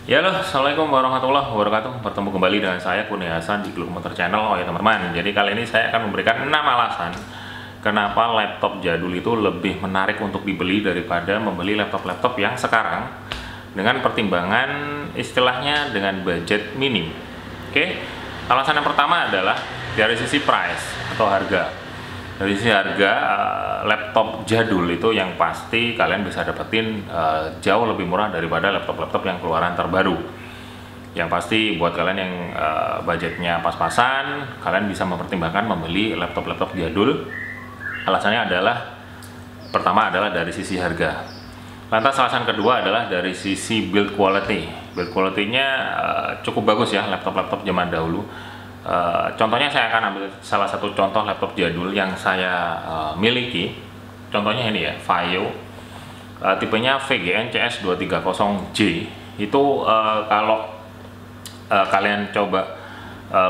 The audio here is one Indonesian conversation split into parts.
Ya loh, Assalamualaikum warahmatullahi wabarakatuh. Bertemu kembali dengan saya Kurnia Hasan di Gluk Motor Channel. Oh ya teman-teman, jadi kali ini saya akan memberikan 6 alasan kenapa laptop jadul itu lebih menarik untuk dibeli daripada membeli laptop-laptop yang sekarang dengan pertimbangan istilahnya dengan budget minim. Oke, alasan yang pertama adalah dari sisi price atau harga. Dari sisi harga, laptop jadul itu yang pasti kalian bisa dapetin jauh lebih murah daripada laptop-laptop yang keluaran terbaru. Yang pasti buat kalian yang budgetnya pas-pasan, kalian bisa mempertimbangkan membeli laptop-laptop jadul. Alasannya adalah, pertama adalah dari sisi harga. Lantas alasan kedua adalah dari sisi build quality. Build quality-nya cukup bagus ya laptop-laptop zaman dahulu. Contohnya saya akan ambil salah satu contoh laptop jadul yang saya miliki. Contohnya ini ya, Vaio, tipenya VGN CS230J. Itu kalau kalian coba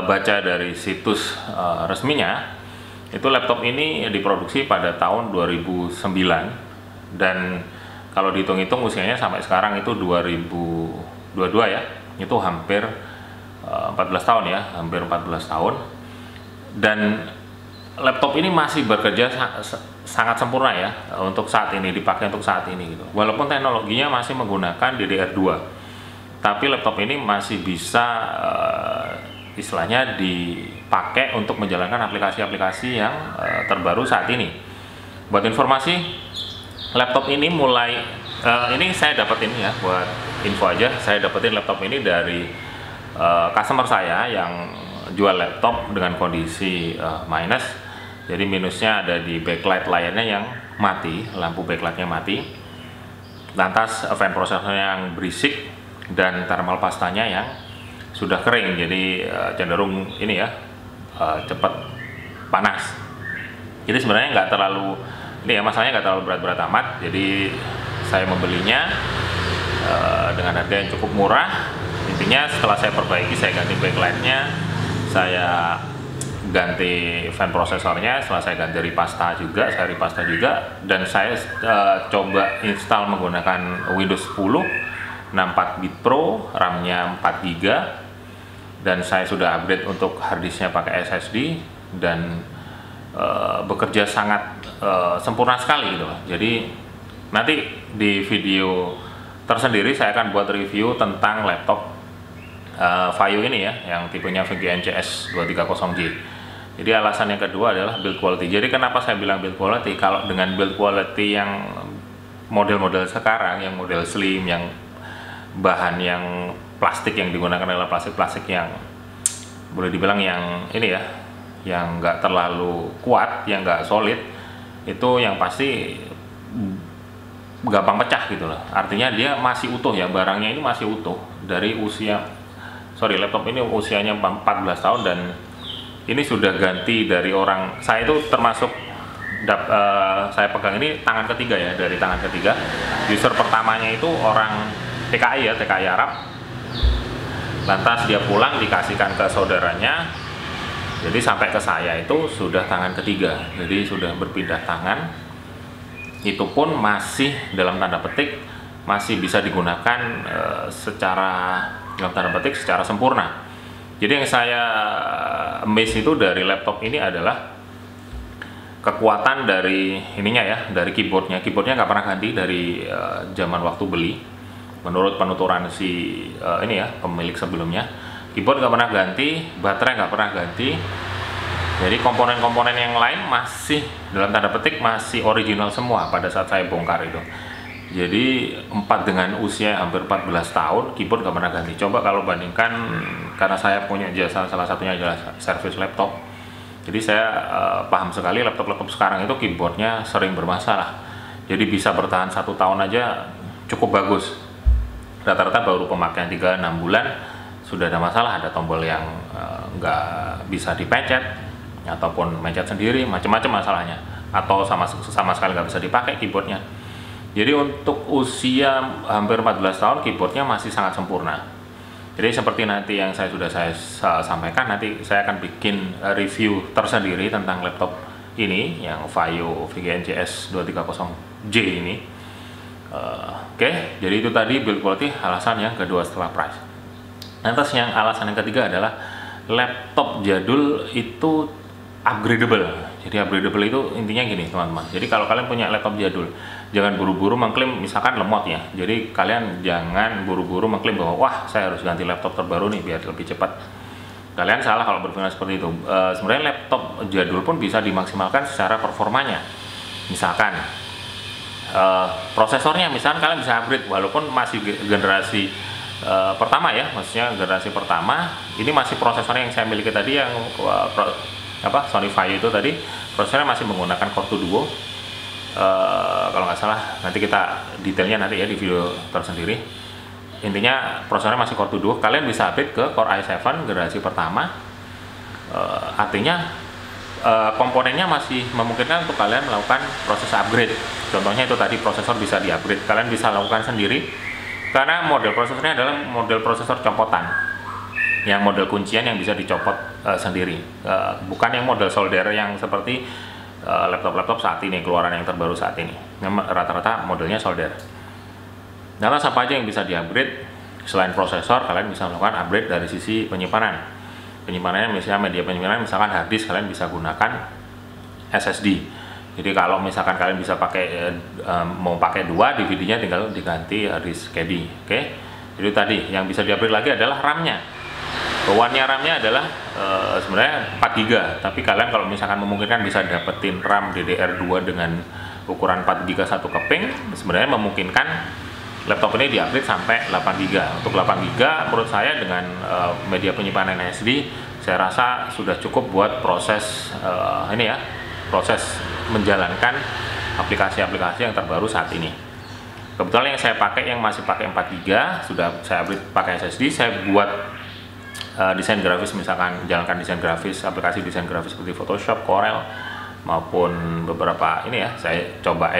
baca dari situs resminya, itu laptop ini diproduksi pada tahun 2009 dan kalau dihitung-hitung usianya sampai sekarang itu 2022 ya, itu hampir 14 tahun ya, hampir 14 tahun. Dan laptop ini masih bekerja sangat sempurna ya untuk saat ini, dipakai untuk saat ini gitu. Walaupun teknologinya masih menggunakan DDR2, tapi laptop ini masih bisa istilahnya dipakai untuk menjalankan aplikasi-aplikasi yang terbaru saat ini. Buat informasi, laptop ini mulai ini saya dapetin ya, buat info aja, saya dapetin laptop ini dari customer saya yang jual laptop dengan kondisi minus. Jadi minusnya ada di backlight layarnya yang mati, lampu backlightnya mati, lantas fan prosesornya yang berisik, dan thermal pastanya yang sudah kering. Jadi cenderung ini ya, cepat panas. Jadi sebenarnya nggak terlalu, ini ya masalahnya nggak terlalu berat-berat amat. Jadi saya membelinya dengan harga yang cukup murah. Intinya setelah saya perbaiki, saya ganti backlightnya, saya ganti fan prosesornya, setelah saya ganti ripasta juga, dan saya coba install menggunakan Windows 10 64 bit Pro, RAM-nya 4 GB, dan saya sudah upgrade untuk harddisknya pakai SSD dan bekerja sangat sempurna sekali gitu. Jadi nanti di video tersendiri saya akan buat review tentang laptop Vaio ini ya, yang tipenya VGN CS230J. Jadi alasan yang kedua adalah build quality. Jadi kenapa saya bilang build quality? Kalau dengan build quality yang model-model sekarang, yang model slim, yang bahan yang plastik yang digunakan adalah plastik-plastik yang boleh dibilang yang ini ya, yang nggak terlalu kuat, yang nggak solid, itu yang pasti gampang pecah gitu loh. Artinya dia masih utuh ya, barangnya ini masih utuh dari laptop ini usianya 14 tahun dan ini sudah ganti dari orang, saya itu termasuk saya pegang ini tangan ketiga ya, dari tangan ketiga. User pertamanya itu orang TKI ya, TKI Arab, lantas dia pulang dikasihkan ke saudaranya, jadi sampai ke saya itu sudah tangan ketiga, jadi sudah berpindah tangan. Itu pun masih dalam tanda petik masih bisa digunakan secara sempurna. Jadi yang saya amazed itu dari laptop ini adalah kekuatan dari ininya ya, dari keyboardnya nggak pernah ganti dari zaman waktu beli. Menurut penuturan si ini ya, pemilik sebelumnya, keyboard nggak pernah ganti, baterai nggak pernah ganti. Jadi komponen-komponen yang lain masih dalam tanda petik masih original semua pada saat saya bongkar itu. Jadi dengan usia hampir 14 tahun, keyboard gak pernah ganti. Coba kalau bandingkan, karena saya punya jasa, salah satunya adalah servis laptop. Jadi saya paham sekali laptop-laptop sekarang itu keyboardnya sering bermasalah. Jadi bisa bertahan 1 tahun aja cukup bagus. Rata-rata baru pemakaian 3-6 bulan sudah ada masalah, ada tombol yang nggak bisa dipencet, ataupun mencet sendiri, macam-macam masalahnya, atau sama sekali nggak bisa dipakai keyboardnya. Jadi untuk usia hampir 14 tahun keyboardnya masih sangat sempurna. Jadi seperti nanti yang saya sampaikan, nanti saya akan bikin review tersendiri tentang laptop ini yang Vaio VGN CS230J ini. Oke, jadi itu tadi build quality, alasan yang kedua setelah price. Lantas yang alasan yang ketiga adalah laptop jadul itu upgradable. Jadi upgradable itu intinya gini teman-teman. Jadi kalau kalian punya laptop jadul, jangan buru-buru mengklaim misalkan lemot ya. Jadi kalian jangan buru-buru mengklaim bahwa wah saya harus ganti laptop terbaru nih biar lebih cepat. Kalian salah kalau berpikir seperti itu. Sebenarnya laptop jadul pun bisa dimaksimalkan secara performanya. Misalkan prosesornya, misalkan kalian bisa upgrade walaupun masih generasi pertama ya, maksudnya generasi pertama. Ini masih prosesornya yang saya miliki tadi yang Sony Vaio itu tadi, prosesornya masih menggunakan Core 2 Duo. Kalau nggak salah nanti kita detailnya nanti ya di video tersendiri. Intinya prosesornya masih Core 2 Duo, kalian bisa upgrade ke Core i7 generasi pertama. Artinya komponennya masih memungkinkan untuk kalian melakukan proses upgrade. Contohnya itu tadi prosesor bisa di upgrade, kalian bisa lakukan sendiri karena model prosesornya adalah model prosesor copotan, yang model kuncian yang bisa dicopot sendiri, bukan yang model solder yang seperti laptop-laptop saat ini, keluaran yang terbaru saat ini rata-rata modelnya solder. Nah, apa aja yang bisa di upgrade selain prosesor? Kalian bisa melakukan upgrade dari sisi penyimpanan. Penyimpanannya misalnya media penyimpanan, misalkan hard disk, kalian bisa gunakan SSD. Jadi kalau misalkan kalian bisa pakai mau pakai 2 DVD-nya tinggal diganti hard disk KB. Oke. Jadi tadi yang bisa di-upgrade lagi adalah RAM-nya. Bawaannya RAM-nya adalah sebenarnya 4 GB, tapi kalian kalau misalkan memungkinkan bisa dapetin RAM DDR2 dengan ukuran 4 GB satu keping, sebenarnya memungkinkan laptop ini di-upgrade sampai 8 GB. Untuk 8 GB menurut saya dengan media penyimpanan SSD saya rasa sudah cukup buat proses proses menjalankan aplikasi-aplikasi yang terbaru saat ini. Kebetulan yang saya pakai yang masih pakai 4 GB, sudah saya upgrade pakai SSD, saya buat desain grafis, misalkan jalankan desain grafis, aplikasi desain grafis seperti Photoshop, Corel maupun beberapa ini ya, saya coba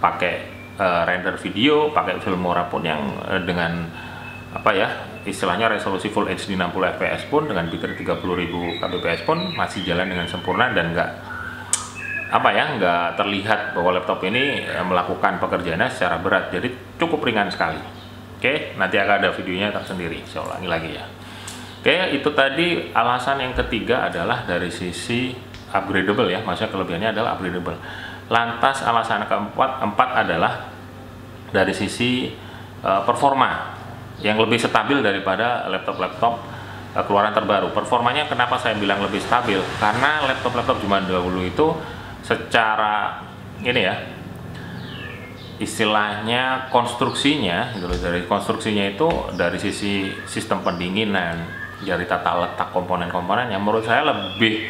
pakai render video, pakai Filmora pun yang dengan istilahnya resolusi Full HD 60 fps pun dengan bitrate 30.000 kbps pun masih jalan dengan sempurna dan nggak terlihat bahwa laptop ini melakukan pekerjaannya secara berat, jadi cukup ringan sekali. Oke, nanti akan ada videonya tersendiri, saya ulangi lagi ya. Oke, itu tadi alasan yang ketiga adalah dari sisi upgradable ya, maksudnya kelebihannya adalah upgradable. Lantas alasan keempat adalah dari sisi performa yang lebih stabil daripada laptop-laptop keluaran terbaru. Performanya kenapa saya bilang lebih stabil? Karena laptop-laptop zaman dahulu itu secara istilahnya konstruksinya, dari konstruksinya itu dari sisi sistem pendinginan, dari tata letak komponen-komponen yang menurut saya lebih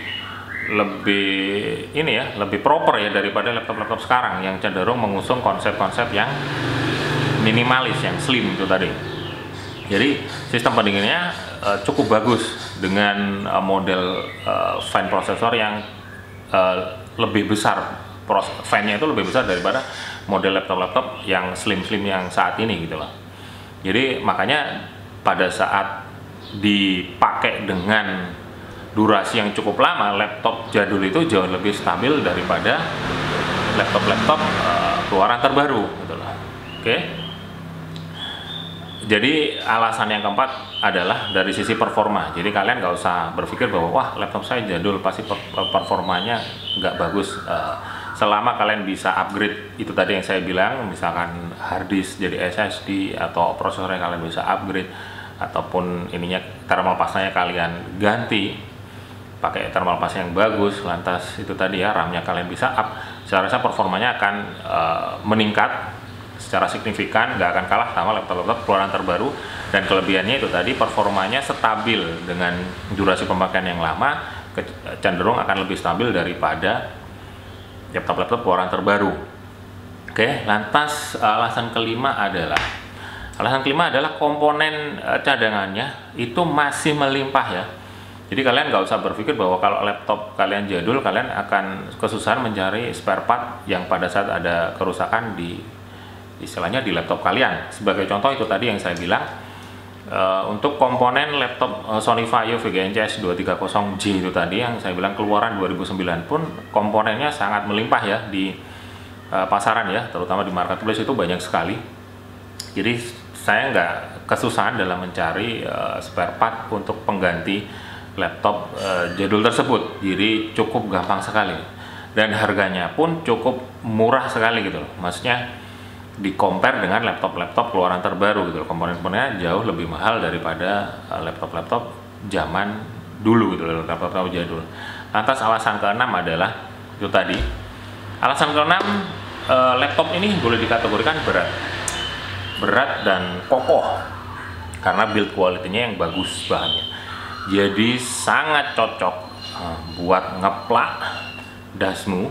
proper ya daripada laptop-laptop sekarang yang cenderung mengusung konsep-konsep yang minimalis, yang slim itu tadi. Jadi sistem pendinginnya cukup bagus dengan model fan prosesor yang lebih besar, fan-nya itu lebih besar daripada model laptop-laptop yang slim-slim yang saat ini gitu loh. Jadi makanya pada saat dipakai dengan durasi yang cukup lama, laptop jadul itu jauh lebih stabil daripada laptop-laptop keluaran terbaru gitu loh. Oke. Jadi alasan yang keempat adalah dari sisi performa. Jadi kalian nggak usah berpikir bahwa wah laptop saya jadul pasti performanya nggak bagus. Selama kalian bisa upgrade itu tadi yang saya bilang, misalkan hard disk jadi SSD atau prosesornya kalian bisa upgrade, ataupun ininya thermal paste-nya kalian ganti pakai thermal paste yang bagus, lantas itu tadi ya RAM-nya kalian bisa up, saya rasa performanya akan meningkat secara signifikan, nggak akan kalah sama laptop-laptop keluaran terbaru. Dan kelebihannya itu tadi performanya stabil dengan durasi pemakaian yang lama, cenderung akan lebih stabil daripada laptop-laptop keluaran terbaru. Oke, lantas alasan kelima adalah komponen cadangannya itu masih melimpah ya. Jadi kalian nggak usah berpikir bahwa kalau laptop kalian jadul kalian akan kesusahan mencari spare part yang pada saat ada kerusakan di istilahnya di laptop kalian. Sebagai contoh itu tadi yang saya bilang, untuk komponen laptop Sony Vaio VGA CS230J itu tadi yang saya bilang keluaran 2009 pun komponennya sangat melimpah ya di pasaran ya, terutama di marketplace itu banyak sekali. Jadi saya nggak kesusahan dalam mencari spare part untuk pengganti laptop jadul tersebut. Jadi cukup gampang sekali dan harganya pun cukup murah sekali gitu loh. Maksudnya di compare dengan laptop-laptop keluaran terbaru gitu loh. Komponen-komponennya jauh lebih mahal daripada laptop-laptop zaman dulu gitu loh, laptop jadul. Lantas alasan keenam adalah itu tadi. Alasan keenam, laptop ini boleh dikategorikan berat dan kokoh karena build quality-nya yang bagus bahannya. Jadi sangat cocok buat ngeplak dasmu,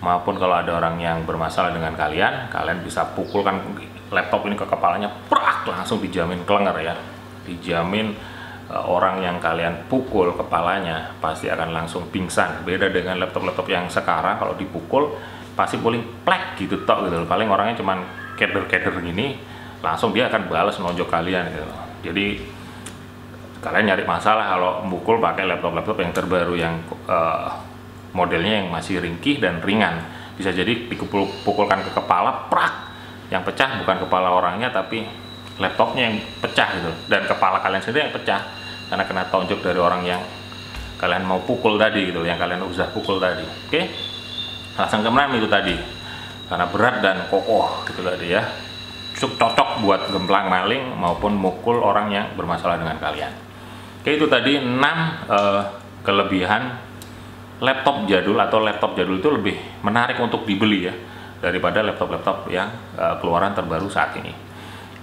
maupun kalau ada orang yang bermasalah dengan kalian bisa pukulkan laptop ini ke kepalanya, prak, langsung dijamin klenger ya. Dijamin orang yang kalian pukul kepalanya pasti akan langsung pingsan. Beda dengan laptop-laptop yang sekarang, kalau dipukul pasti paling plek gitu tok gitu. Paling orangnya cuman keder-keder gini, langsung dia akan balas nonjok kalian gitu. Jadi kalian nyari masalah kalau mukul pakai laptop-laptop yang terbaru yang modelnya yang masih ringkih dan ringan. Bisa jadi dipukulkan ke kepala, prak, yang pecah bukan kepala orangnya tapi laptopnya yang pecah gitu, dan kepala kalian sendiri yang pecah karena kena tonjok dari orang yang kalian mau pukul tadi gitu, yang kalian usah pukul tadi. Oke, alasan keenam itu tadi, karena berat dan kokoh gitu tadi ya, cocok buat gemplang maling maupun mukul orang yang bermasalah dengan kalian. Oke, itu tadi 6 kelebihan laptop jadul, atau laptop jadul itu lebih menarik untuk dibeli ya daripada laptop-laptop yang keluaran terbaru saat ini.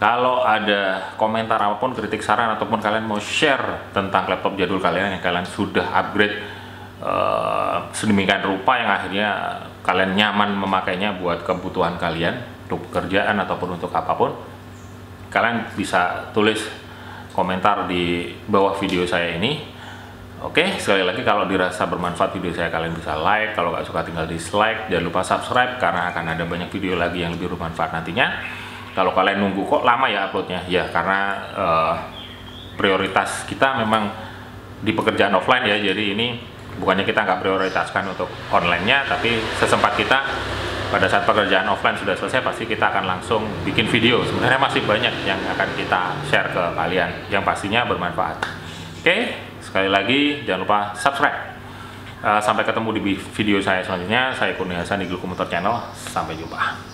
Kalau ada komentar apapun, kritik, saran, ataupun kalian mau share tentang laptop jadul kalian yang kalian sudah upgrade sedemikian rupa yang akhirnya kalian nyaman memakainya buat kebutuhan kalian, untuk pekerjaan ataupun untuk apapun, kalian bisa tulis komentar di bawah video saya ini. Oke, sekali lagi kalau dirasa bermanfaat video saya, kalian bisa like. Kalau nggak suka tinggal dislike. Jangan lupa subscribe karena akan ada banyak video lagi yang lebih bermanfaat nantinya. Kalau kalian nunggu kok lama ya uploadnya, ya karena prioritas kita memang di pekerjaan offline ya. Jadi ini bukannya kita nggak prioritaskan untuk online-nya, tapi sesempat kita pada saat pekerjaan offline sudah selesai pasti kita akan langsung bikin video. Sebenarnya masih banyak yang akan kita share ke kalian yang pastinya bermanfaat. Oke, sekali lagi jangan lupa subscribe. Sampai ketemu di video saya selanjutnya. Saya Kurnia Hasan di Glukomotor Channel. Sampai jumpa.